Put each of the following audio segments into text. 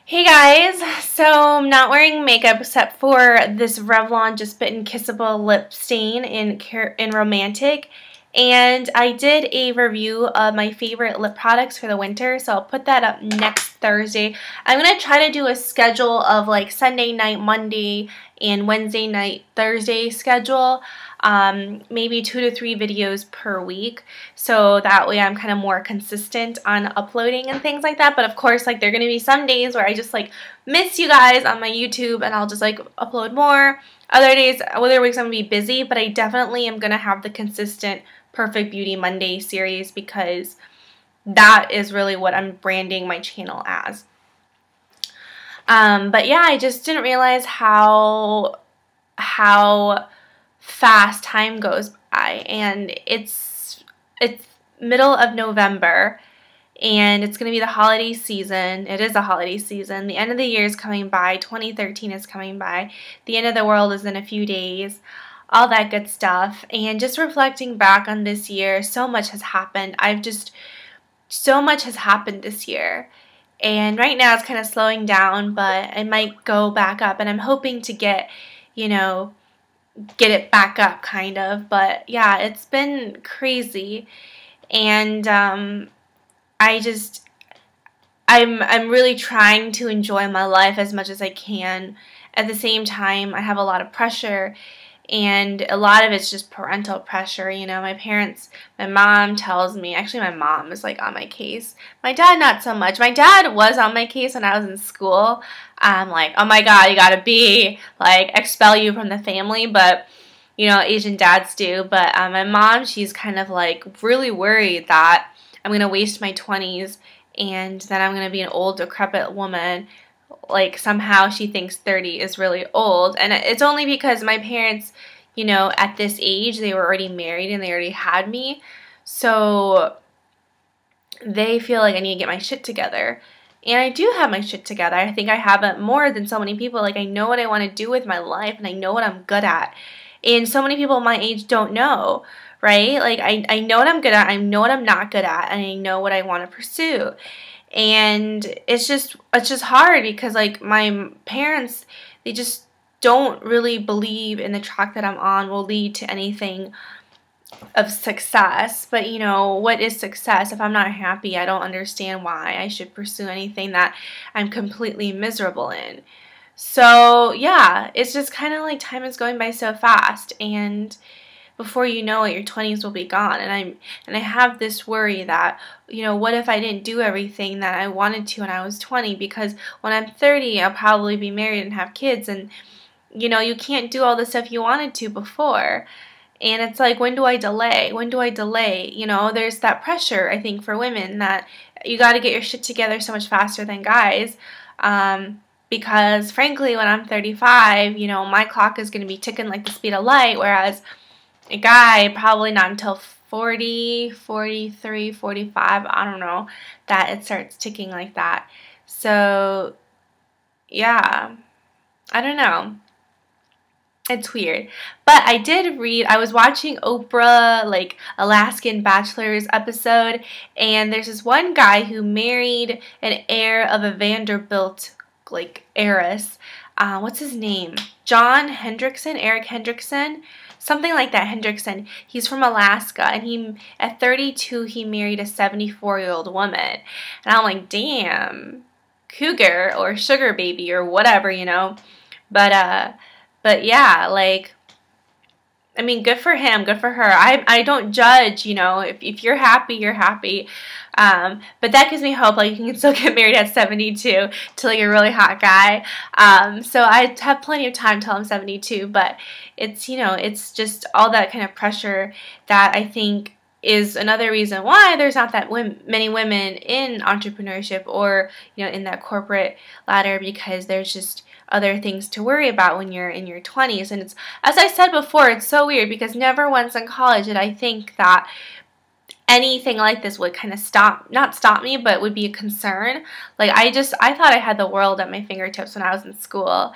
Hey guys, so I'm not wearing makeup except for this Revlon Just Bitten Kissable Lip Stain in Romantic, and I did a review of my favorite lip products for the winter, so I'll put that up next Thursday. I'm going to try to do a schedule of like Sunday night, Monday, and Wednesday night, Thursday schedule. Maybe 2 to 3 videos per week, so that way I'm kind of more consistent on uploading and things like that. But of course, like, there are going to be some days where I just like miss you guys on my YouTube and I'll just like upload more. Other days, other weeks I'm going to be busy, but I definitely am going to have the consistent Perfect Beauty Monday series because that is really what I'm branding my channel as. But yeah, I just didn't realize how fast time goes by, and it's middle of November, and it's going to be the holiday season. It is a holiday season. The end of the year is coming by. 2013 is coming by. The end of the world is in a few days. All that good stuff. And just reflecting back on this year, so much has happened. So much has happened this year. And right now it's kind of slowing down, but it might go back up. And I'm hoping to get it back up, kind of. But yeah, it's been crazy. And I'm really trying to enjoy my life as much as I can. At the same time, I have a lot of pressure, and a lot of it's just parental pressure. My mom tells me, actually my mom is like on my case. My dad, not so much. My dad was on my case when I was in school. Like, oh my God, you gotta be, like, expel you from the family, but Asian dads do. But my mom, she's kind of like really worried that I'm gonna waste my 20s and then I'm gonna be an old, decrepit woman. Like, somehow she thinks 30 is really old. And it's only because my parents, at this age, they were already married and they already had me. So they feel like I need to get my shit together. And I do have my shit together. I think I have it more than so many people. Like, I know what I want to do with my life, and I know what I'm good at. And so many people my age don't know, right? Like, I know what I'm good at, I know what I'm not good at, and I know what I want to pursue. And it's just hard because, like, my parents, they just don't really believe in the track that I'm on will lead to anything of success. But what is success? If I'm not happy, I don't understand why I should pursue anything that I'm completely miserable in. So yeah, it's just kind of like time is going by so fast, and before you know it, your 20s will be gone. And I have this worry that, what if I didn't do everything that I wanted to when I was 20? Because when I'm 30, I'll probably be married and have kids, and you can't do all the stuff you wanted to before. And it's like, when do I delay? When do I delay? There's that pressure, I think, for women that you got to get your shit together so much faster than guys. Because frankly, when I'm 35, my clock is going to be ticking like the speed of light, whereas a guy, probably not until 40, 43, 45, I don't know, that it starts ticking like that. So, yeah, I don't know. It's weird. But I did read, I was watching Oprah, like, Alaskan Bachelor's episode, and there's this one guy who married an heir of a Vanderbilt, like, heiress. What's his name? John Hendrickson? Eric Hendrickson? Something like that, Hendrickson. He's from Alaska, and at 32, he married a 74-year-old woman. And I'm like, damn, cougar or sugar baby or whatever, But yeah, like, I mean, good for him, good for her. I don't judge, if you're happy, you're happy. But that gives me hope, like, you can still get married at 72 to, like, a really hot guy. So I have plenty of time till I'm 72, but it's, it's just all that kind of pressure that I think is another reason why there's not that many women in entrepreneurship or, in that corporate ladder, because there's just other things to worry about when you're in your 20s. And it's, as I said before, it's so weird because never once in college did I think that anything like this would kind of not stop me, but would be a concern. Like, I thought I had the world at my fingertips when I was in school.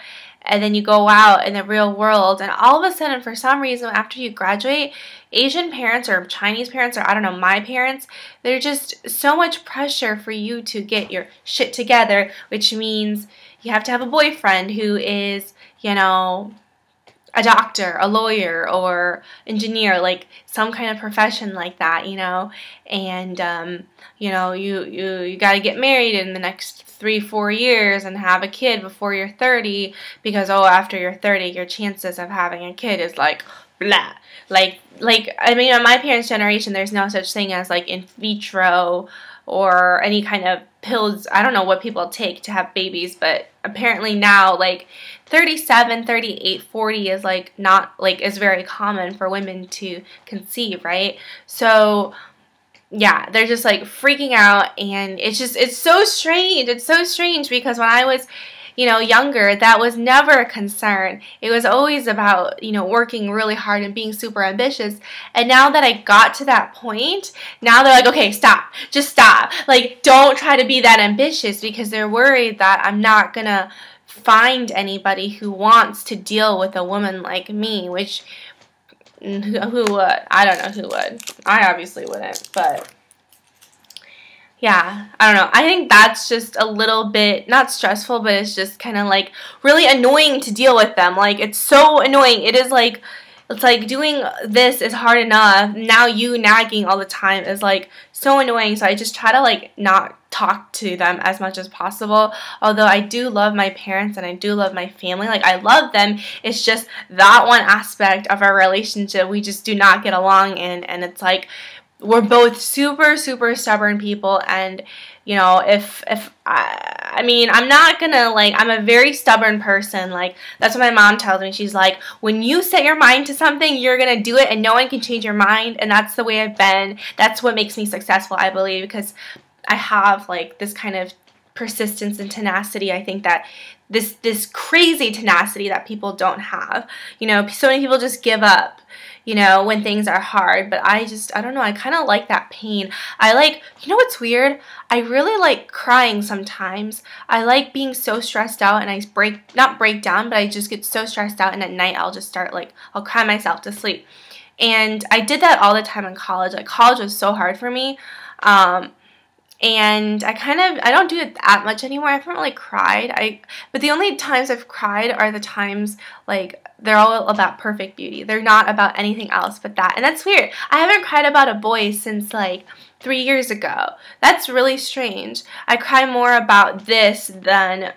And then you go out in the real world, and all of a sudden, for some reason, after you graduate, Asian parents or Chinese parents, or I don't know, my parents, there's just so much pressure for you to get your shit together, which means you have to have a boyfriend who is, you know, a doctor, a lawyer, or engineer, like some kind of profession like that, you know, and you know, you got to get married in the next 3-4 years and have a kid before you're 30, because oh, after you're 30, your chances of having a kid is like blah. Like I mean, in my parents' generation, there's no such thing as like in vitro or any kind of pills. I don't know what people take to have babies, but apparently now, like 37, 38, 40 is like not like is very common for women to conceive, right? So yeah, they're just like freaking out, and it's so strange. It's so strange because when I was, you know, younger, that was never a concern. It was always about, you know, working really hard and being super ambitious. And now that I got to that point, now they're like, okay, stop. Just stop. Like, don't try to be that ambitious, because they're worried that I'm not going to find anybody who wants to deal with a woman like me, which who would? I don't know who would. I obviously wouldn't, but yeah, I don't know. I think that's just a little bit, not stressful, but it's just kind of like really annoying to deal with them. Like, it's so annoying. It is like, it's like doing this is hard enough. Now you nagging all the time is like so annoying. So I just try to like not talk to them as much as possible. Although I do love my parents and I do love my family. Like, I love them. It's just that one aspect of our relationship we just do not get along in. And it's like, we're both super, super stubborn people, and, you know, I mean, I'm not gonna, like, I'm a very stubborn person. Like, that's what my mom tells me. She's like, when you set your mind to something, you're gonna do it, and no one can change your mind, and that's the way I've been. That's what makes me successful, I believe, because I have, like, this kind of persistence and tenacity. I think that this crazy tenacity that people don't have. You know, so many people just give up, you know, when things are hard, but I don't know, I kind of like that pain. I like, you know what's weird? I really like crying sometimes. I like being so stressed out, and I not break down, but I just get so stressed out, and at night I'll just start, like, I'll cry myself to sleep. And I did that all the time in college. Like, college was so hard for me. And I don't do it that much anymore. I haven't really cried. But the only times I've cried are the times, like, they're all about Perfect Beauty. They're not about anything else but that. And that's weird. I haven't cried about a boy since, like, 3 years ago. That's really strange. I cry more about this than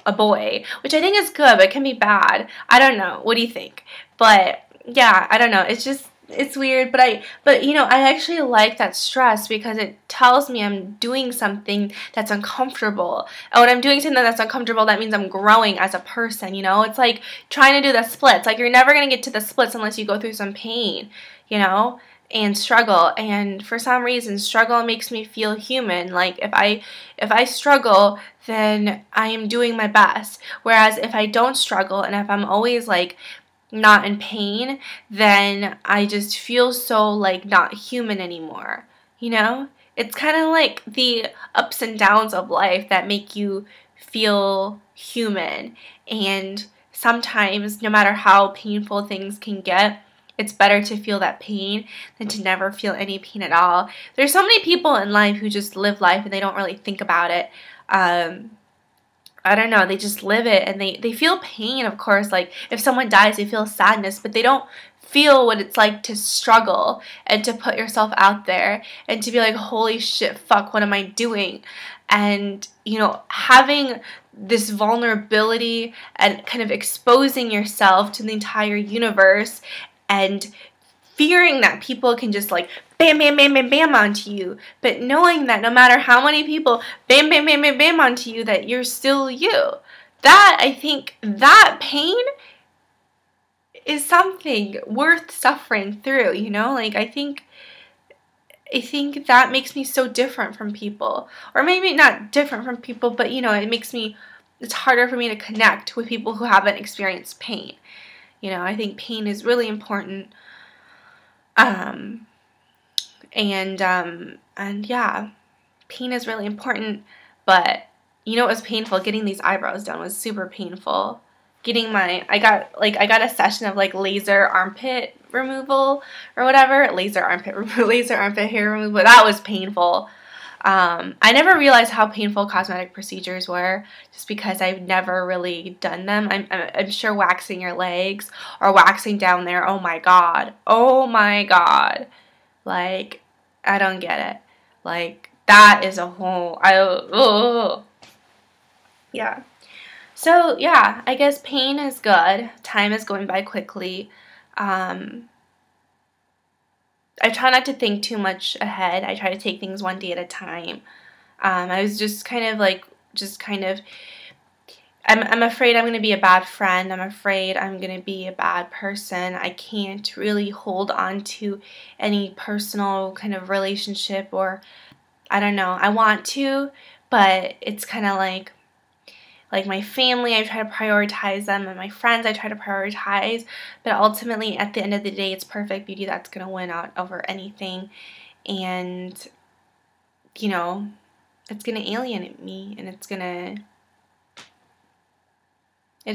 a boy, which I think is good, but it can be bad. I don't know. What do you think? But yeah, I don't know. It's weird, but you know, I actually like that stress because it tells me I'm doing something that's uncomfortable. And when I'm doing something that's uncomfortable, that means I'm growing as a person, you know? It's like trying to do the splits. Like, you're never going to get to the splits unless you go through some pain, you know? And struggle. And for some reason, struggle makes me feel human. Like, if I struggle, then I am doing my best. Whereas if I don't struggle, and if I'm always, like, not in pain, then I just feel so, like, not human anymore, you know? It's kind of like the ups and downs of life that make you feel human, and sometimes, no matter how painful things can get, it's better to feel that pain than to never feel any pain at all. There's so many people in life who just live life and they don't really think about it. I don't know, they just live it, and they feel pain, of course. Like, if someone dies, they feel sadness, but they don't feel what it's like to struggle and to put yourself out there and to be like, holy shit, fuck, what am I doing? And, you know, having this vulnerability and kind of exposing yourself to the entire universe and fearing that people can just, like, bam, bam, bam, bam, bam onto you, but knowing that no matter how many people bam, bam, bam, bam, bam onto you, that you're still you. That, I think, that pain is something worth suffering through, you know? Like, I think that makes me so different from people. Or maybe not different from people, but, you know, it's harder for me to connect with people who haven't experienced pain. You know, I think pain is really important. And yeah, pain is really important. But you know, it was painful. Getting these eyebrows done was super painful. I got a session of like laser armpit removal or whatever, laser armpit hair removal. That was painful. I never realized how painful cosmetic procedures were just because I've never really done them. I'm sure waxing your legs or waxing down there, oh my God. Oh my God. Like, I don't get it. Like, that is a whole, yeah. So, yeah, I guess pain is good. Time is going by quickly. Um, I try not to think too much ahead. I try to take things one day at a time. I was just kind of, I'm afraid I'm going to be a bad friend. I'm afraid I'm going to be a bad person. I can't really hold on to any personal kind of relationship, or I don't know. I want to, but it's kind of like my family, I try to prioritize them, and my friends, I try to prioritize, but ultimately, at the end of the day, it's Perfect Beauty that's going to win out over anything, and, you know, it's going to alienate me, and it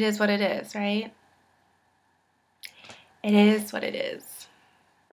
is what it is, right? It is what it is.